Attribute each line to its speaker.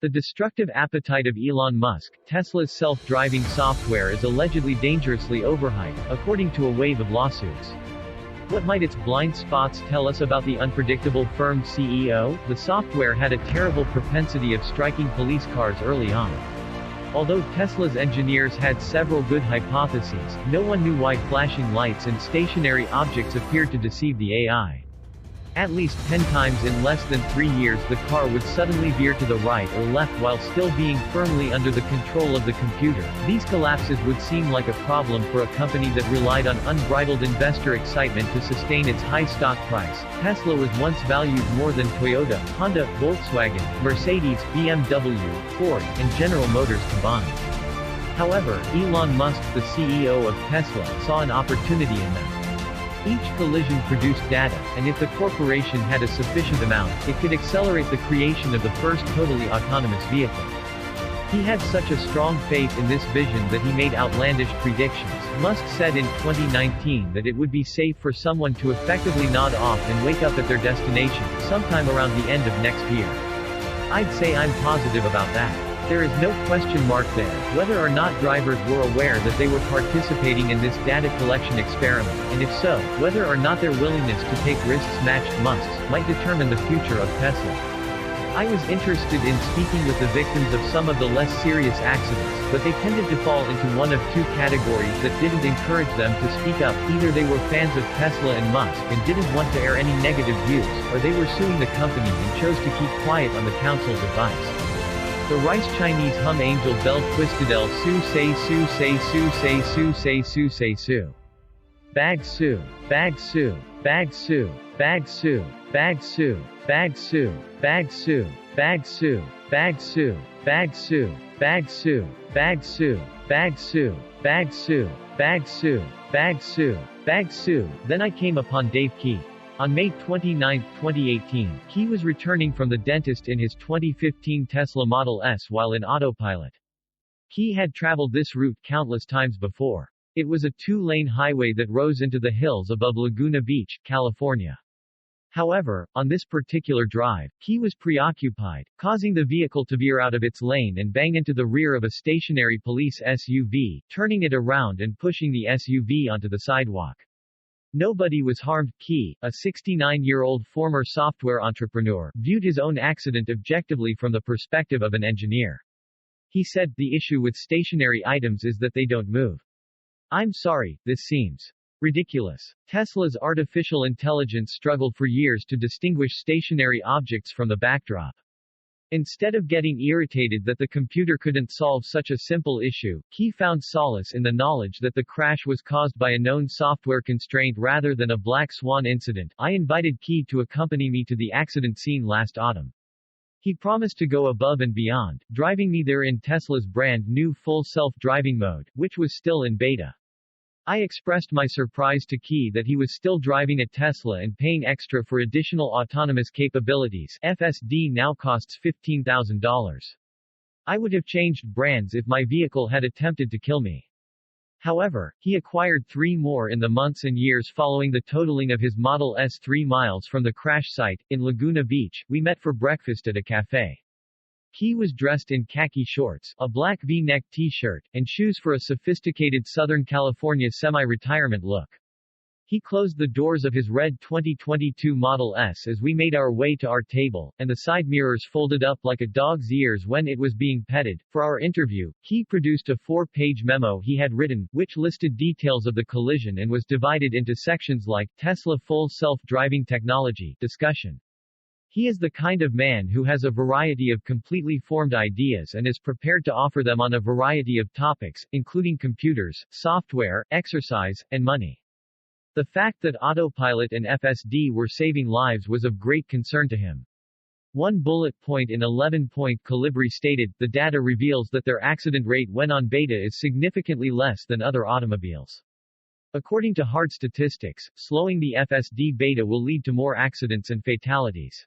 Speaker 1: The destructive appetite of Elon Musk, Tesla's self-driving software is allegedly dangerously overhyped, according to a wave of lawsuits. What might its blind spots tell us about the unpredictable firm's CEO? The software had a terrible propensity of striking police cars early on. Although Tesla's engineers had several good hypotheses, no one knew why flashing lights and stationary objects appeared to deceive the AI. At least 10 times in less than 3 years the car would suddenly veer to the right or left while still being firmly under the control of the computer. These collapses would seem like a problem for a company that relied on unbridled investor excitement to sustain its high stock price. Tesla was once valued more than Toyota, Honda, Volkswagen, Mercedes, BMW, Ford, and General Motors combined. However, Elon Musk, the CEO of Tesla, saw an opportunity in them. Each collision produced data, and if the corporation had a sufficient amount, it could accelerate the creation of the first totally autonomous vehicle. He had such a strong faith in this vision that he made outlandish predictions. Musk said in 2019 that it would be safe for someone to effectively nod off and wake up at their destination, sometime around the end of next year. I'd say I'm positive about that. There is no question mark there, whether or not drivers were aware that they were participating in this data collection experiment, and if so, whether or not their willingness to take risks matched Musk's, might determine the future of Tesla. I was interested in speaking with the victims of some of the less serious accidents, but they tended to fall into one of two categories that didn't encourage them to speak up. Either they were fans of Tesla and Musk and didn't want to air any negative views, or they were suing the company and chose to keep quiet on the council's advice. The rice Chinese hum angel bell twisted el su say su say su say su say su say su. Bag su, bag su, bag su, bag su, bag su, bag su, bag su, bag su, bag su, bag su, bag su, bag su, bag su, bag su, bag su, bag su, bag su. Then I came upon Dave Key. On May 29, 2018, Key was returning from the dentist in his 2015 Tesla Model S while in autopilot. Key had traveled this route countless times before. It was a 2-lane highway that rose into the hills above Laguna Beach, California. However, on this particular drive, Key was preoccupied, causing the vehicle to veer out of its lane and bang into the rear of a stationary police SUV, turning it around and pushing the SUV onto the sidewalk. Nobody was harmed. Key, a 69-year-old former software entrepreneur, viewed his own accident objectively from the perspective of an engineer. He said, "The issue with stationary items is that they don't move. I'm sorry, this seems ridiculous." Tesla's artificial intelligence struggled for years to distinguish stationary objects from the backdrop. Instead of getting irritated that the computer couldn't solve such a simple issue, Key found solace in the knowledge that the crash was caused by a known software constraint rather than a black swan incident. I invited Key to accompany me to the accident scene last autumn. He promised to go above and beyond, driving me there in Tesla's brand new full self-driving mode, which was still in beta. I expressed my surprise to Key that he was still driving a Tesla and paying extra for additional autonomous capabilities. FSD now costs $15,000. I would have changed brands if my vehicle had attempted to kill me. However, he acquired 3 more in the months and years following the totaling of his Model S 3 miles from the crash site. In Laguna Beach, we met for breakfast at a cafe. Key was dressed in khaki shorts, a black V-neck t-shirt, and shoes for a sophisticated Southern California semi-retirement look. He closed the doors of his red 2022 Model S as we made our way to our table, and the side mirrors folded up like a dog's ears when it was being petted. For our interview, Key produced a 4-page memo he had written, which listed details of the collision and was divided into sections like Tesla full self-driving technology, discussion. He is the kind of man who has a variety of completely formed ideas and is prepared to offer them on a variety of topics, including computers, software, exercise, and money. The fact that autopilot and FSD were saving lives was of great concern to him. One bullet point in 11-point Colibri stated, the data reveals that their accident rate when on beta is significantly less than other automobiles. According to hard statistics, slowing the FSD beta will lead to more accidents and fatalities.